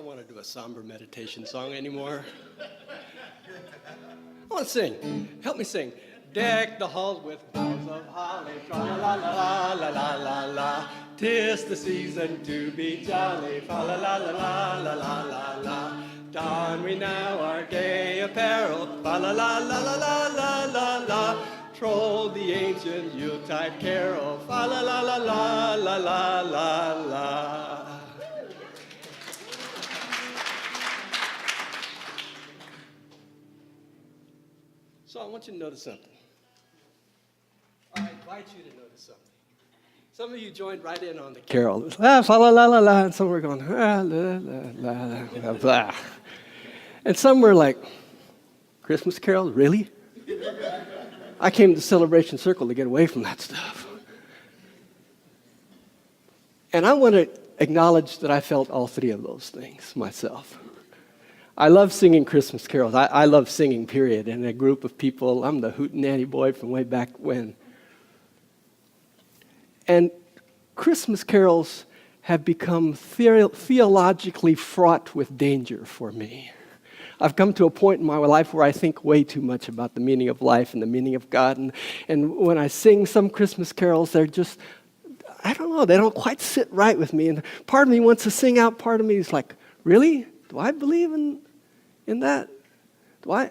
want to do a somber meditation song anymore. I want to sing. Help me sing. Deck the halls with boughs of holly, tra la la la la la la la. 'Tis the season to be jolly, fa la la la la la la la la. Don we now our gay apparel, fa la la la la la la la la. Troll the ancient Yuletide carol, fa la la la la la la la la. So I want you to notice something. I invite you to notice something. Some of you joined right in on the carol. Fa la la la la, and some were going, la la la la blah. And some were like, Christmas carols, really? I came to Celebration Circle to get away from that stuff. And I want to acknowledge that I felt all three of those things myself. I love singing Christmas carols. I love singing, period. And a group of people, I'm the hootenanny boy from way back when. And Christmas carols have become theologically fraught with danger for me. I've come to a point in my life where I think way too much about the meaning of life and the meaning of God. And when I sing some Christmas carols, they're just, I don't know, they don't quite sit right with me. And part of me wants to sing out, part of me is like, really? Do I believe in that? Do I?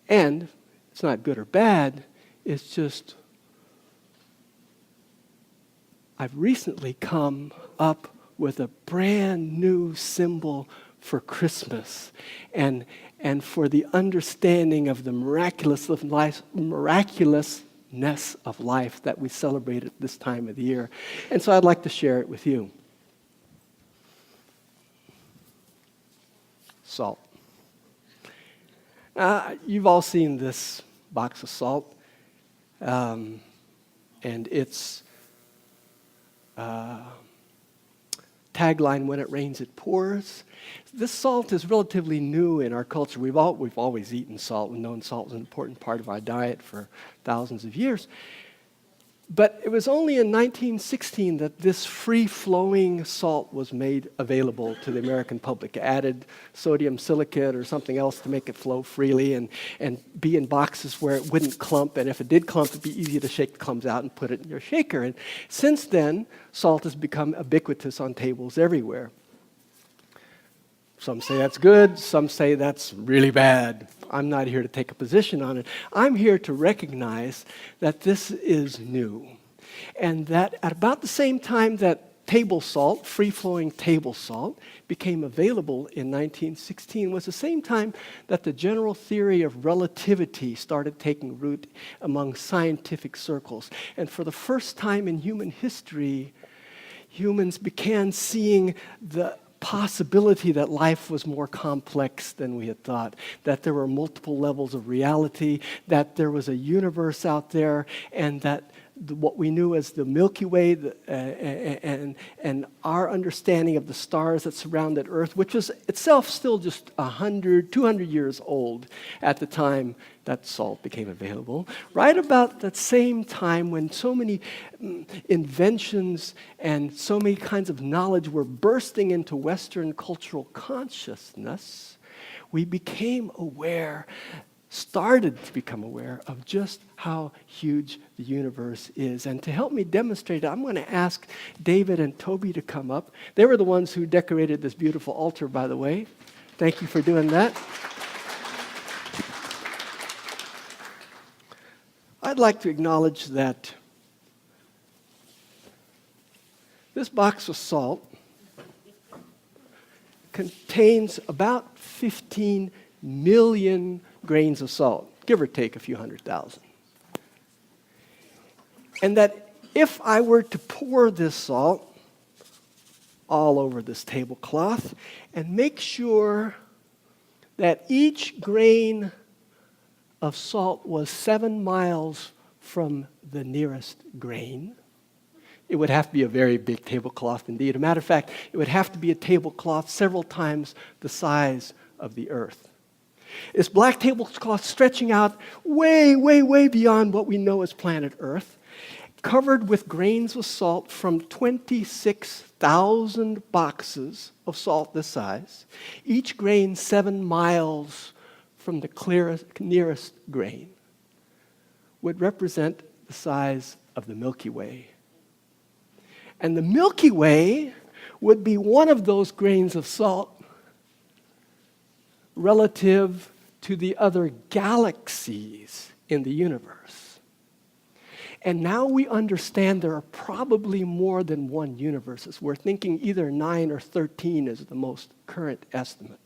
And it's not good or bad, it's just, I've recently come up with a brand new symbol for Christmas and for the understanding of the miraculousness of life that we celebrate at this time of the year. And so I'd like to share it with you. Salt. You've all seen this box of salt, and its tagline, when it rains, it pours. This salt is relatively new in our culture. We've always eaten salt. We've known salt was an important part of our diet for thousands of years. But it was only in 1916 that this free-flowing salt was made available to the American public. It added sodium silicate or something else to make it flow freely and be in boxes where it wouldn't clump. And if it did clump, it'd be easy to shake the clumps out and put it in your shaker. And since then, salt has become ubiquitous on tables everywhere. Some say that's good, some say that's really bad. I'm not here to take a position on it. I'm here to recognize that this is new. And that at about the same time that table salt, free-flowing table salt, became available in 1916 was the same time that the general theory of relativity started taking root among scientific circles. And for the first time in human history, humans began seeing the possibility that life was more complex than we had thought, that there were multiple levels of reality, that there was a universe out there, and that what we knew as the Milky Way and our understanding of the stars that surrounded Earth, which was itself still just 100, 200 years old at the time that salt became available, right about that same time when so many inventions and so many kinds of knowledge were bursting into Western cultural consciousness, we started to become aware of just how huge the universe is. And to help me demonstrate it, I'm going to ask David and Toby to come up. They were the ones who decorated this beautiful altar, by the way. Thank you for doing that. I'd like to acknowledge that this box of salt contains about 15 million grains of salt, give or take a few 100,000. And that if I were to pour this salt all over this tablecloth and make sure that each grain of salt was 7 miles from the nearest grain, it would have to be a very big tablecloth indeed. As a matter of fact, it would have to be a tablecloth several times the size of the earth. This black tablecloth stretching out way, way, way beyond what we know as planet Earth. covered with grains of salt from 26,000 boxes of salt this size, each grain 7 miles from the nearest grain, would represent the size of the Milky Way. And the Milky Way would be one of those grains of salt relative to the other galaxies in the universe. And now we understand there are probably more than one universes. We're thinking either 9 or 13 is the most current estimate.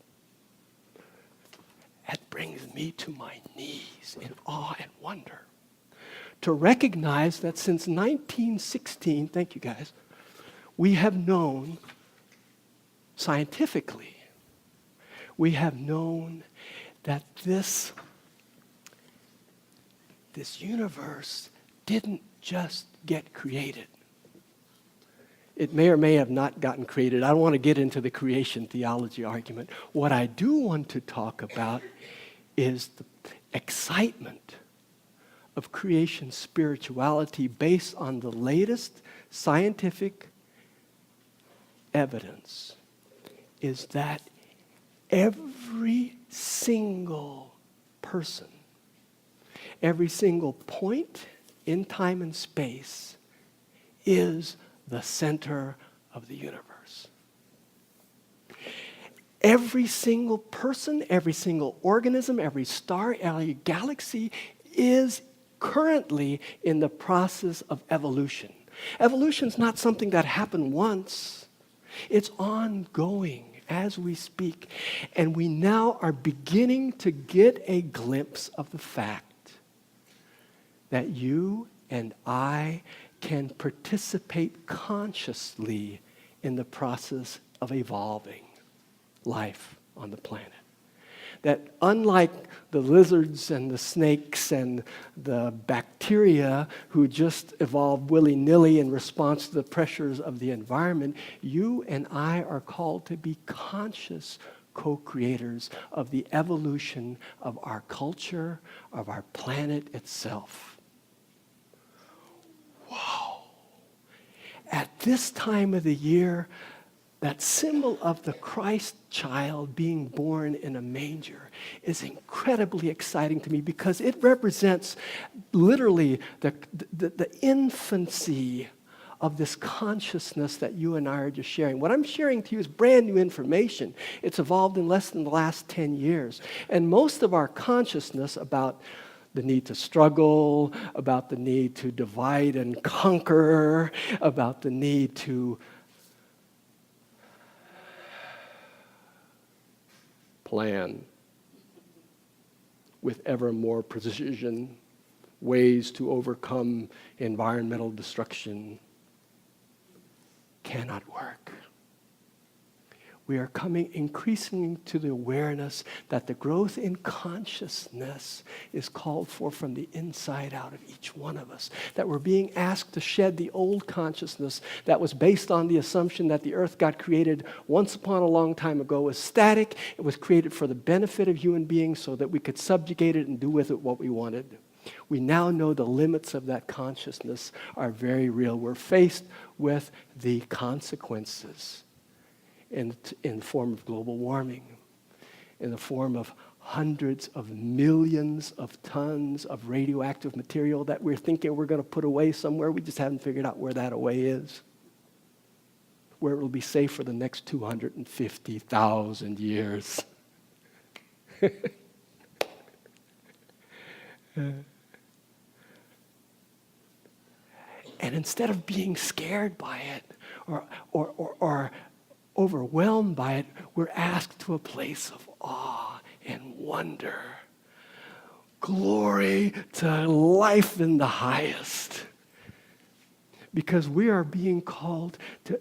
That brings me to my knees in awe and wonder to recognize that since 1916, thank you guys, we have known scientifically, we have known that this universe didn't just get created. It may or may have not gotten created. I don't want to get into the creation theology argument. What I do want to talk about is the excitement of creation spirituality based on the latest scientific evidence, is that every single person, every single point in time and space is the center of the universe. Every single person, every single organism, every star, every galaxy is currently in the process of evolution. Evolution is not something that happened once. It's ongoing as we speak. And we now are beginning to get a glimpse of the fact that you and I can participate consciously in the process of evolving life on the planet. That unlike the lizards and the snakes and the bacteria who just evolved willy-nilly in response to the pressures of the environment, you and I are called to be conscious co-creators of the evolution of our culture, of our planet itself. Wow. At this time of the year, that symbol of the Christ child being born in a manger is incredibly exciting to me because it represents literally the infancy of this consciousness that you and I are just sharing. What I'm sharing to you is brand new information. It's evolved in less than the last 10 years. And most of our consciousness about the need to struggle, about the need to divide and conquer, about the need to plan with ever more precision ways to overcome environmental destruction cannot work. We are coming increasingly to the awareness that the growth in consciousness is called for from the inside out of each one of us. That we're being asked to shed the old consciousness that was based on the assumption that the earth got created once upon a long time ago as static. It was created for the benefit of human beings so that we could subjugate it and do with it what we wanted. We now know the limits of that consciousness are very real. We're faced with the consequences in the form of global warming, in the form of hundreds of millions of tons of radioactive material that we're thinking we're going to put away somewhere. We just haven't figured out where that away is, where it will be safe for the next 250,000 years. And instead of being scared by it or overwhelmed by it, we're asked to a place of awe and wonder. Glory to life in the highest. Because we are being called to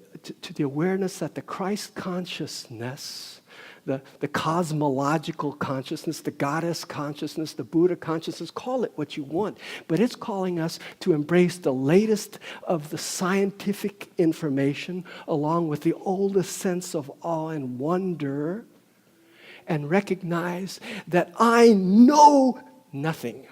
the awareness that the Christ consciousness, the cosmological consciousness, the goddess consciousness, the Buddha consciousness, call it what you want, but it's calling us to embrace the latest of the scientific information along with the oldest sense of awe and wonder and recognize that I know nothing.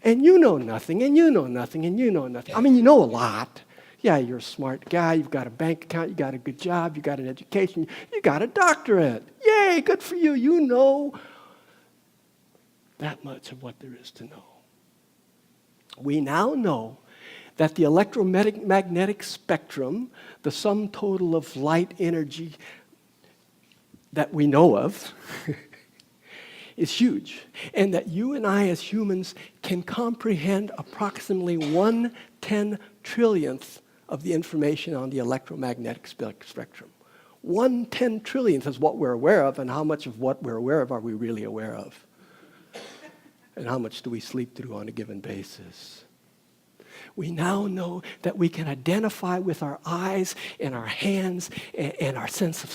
And you know nothing, and you know nothing, and you know nothing. I mean, you know a lot. Yeah, you're a smart guy. You've got a bank account. You got a good job. You got an education. You got a doctorate. Yay, good for you. You know that much of what there is to know. We now know that the electromagnetic spectrum, the sum total of light energy that we know of, is huge. And that you and I as humans can comprehend approximately 1/10 trillionth of the information on the electromagnetic spectrum. 1/10 trillionth is what we're aware of, and how much of what we're aware of are we really aware of? And how much do we sleep through on a given basis? We now know that we can identify with our eyes and our hands and our sense of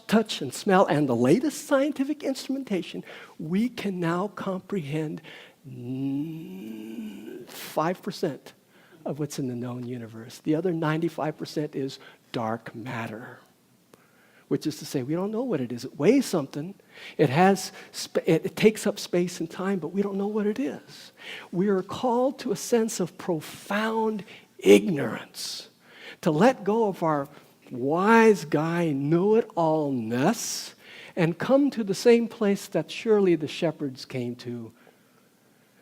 touch and smell and the latest scientific instrumentation. We can now comprehend 5% of what's in the known universe. The other 95% is dark matter, which is to say we don't know what it is. It weighs something. It takes up space and time, but we don't know what it is. We are called to a sense of profound ignorance, to let go of our wise guy know-it-allness and come to the same place that surely the shepherds came to,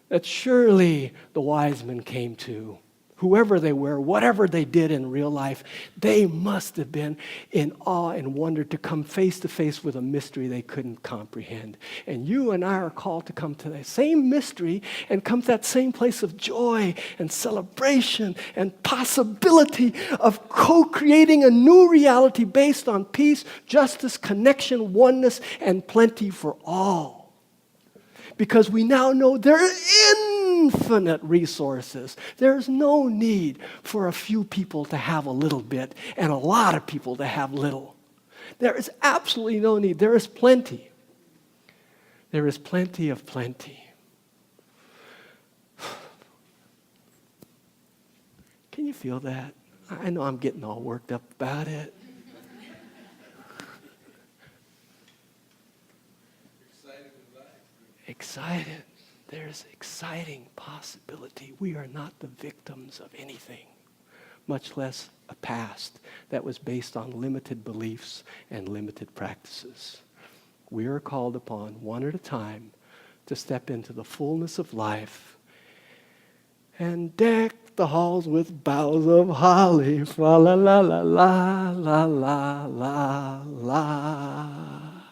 that surely the wise men came to. Whoever they were, whatever they did in real life, they must have been in awe and wonder to come face to face with a mystery they couldn't comprehend. And you and I are called to come to that same mystery and come to that same place of joy and celebration and possibility of co-creating a new reality based on peace, justice, connection, oneness, and plenty for all. Because we now know there are infinite resources. There's no need for a few people to have a little bit and a lot of people to have little. There is absolutely no need. There is plenty. There is plenty of plenty. Can you feel that? I know I'm getting all worked up about it. Excited. There's exciting possibility. We are not the victims of anything, much less a past that was based on limited beliefs and limited practices. We are called upon, one at a time, to step into the fullness of life and deck the halls with boughs of holly. La la la la la la la la la.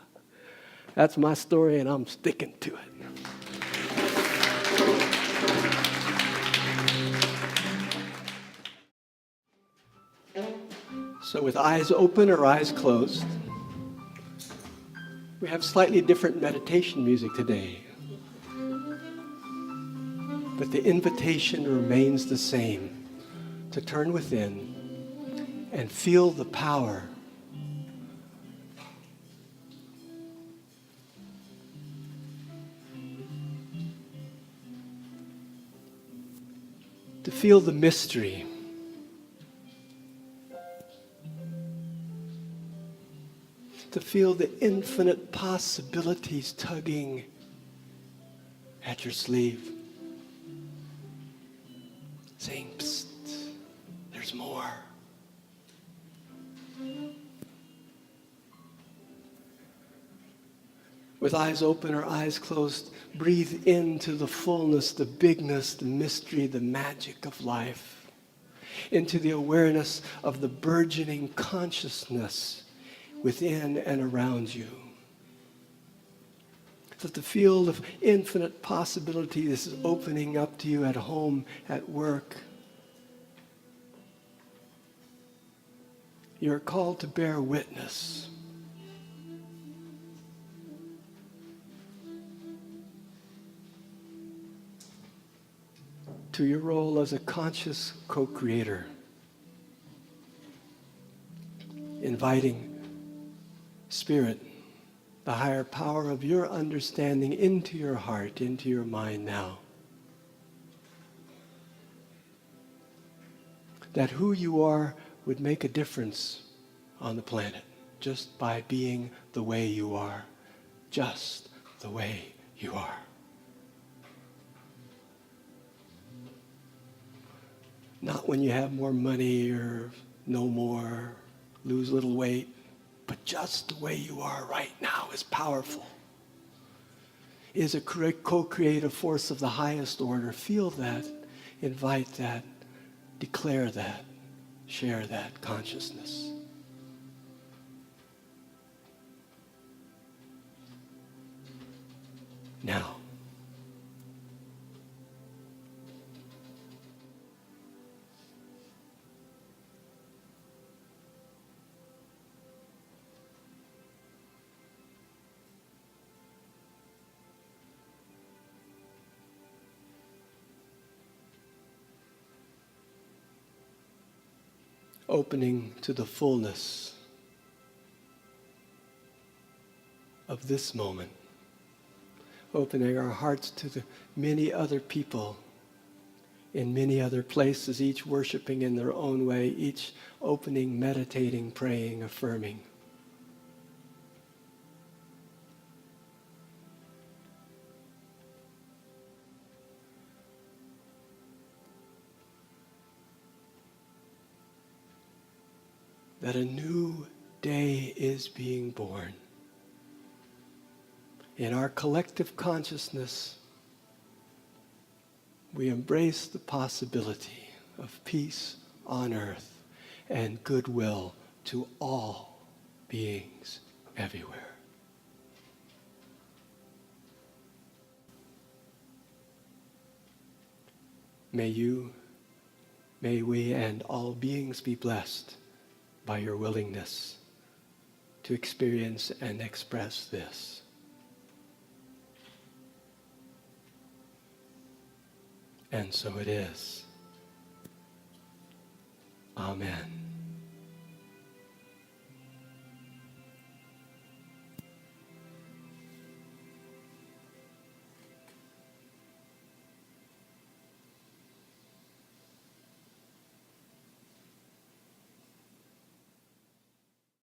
That's my story, and I'm sticking to it. So with eyes open or eyes closed, we have slightly different meditation music today. But the invitation remains the same, to turn within and feel the power to feel the mystery, to feel the infinite possibilities tugging at your sleeve, saying, "Psst, there's more." With eyes open or eyes closed, breathe into the fullness, the bigness, the mystery, the magic of life, into the awareness of the burgeoning consciousness within and around you. That the field of infinite possibility is opening up to you at home, at work. You're called to bear witness. To your role as a conscious co-creator, inviting Spirit, the higher power of your understanding, into your heart, into your mind now. That who you are would make a difference on the planet just by being the way you are, just the way you are. Not when you have more money or no more, lose a little weight, but just the way you are right now is powerful. Is a co-creative force of the highest order. Feel that, invite that, declare that, share that consciousness. Now, opening to the fullness of this moment, opening our hearts to the many other people in many other places, each worshiping in their own way, each opening, meditating, praying, affirming. That a new day is being born. In our collective consciousness, we embrace the possibility of peace on earth and goodwill to all beings everywhere. May you, may we, and all beings be blessed by your willingness to experience and express this. And so it is. Amen.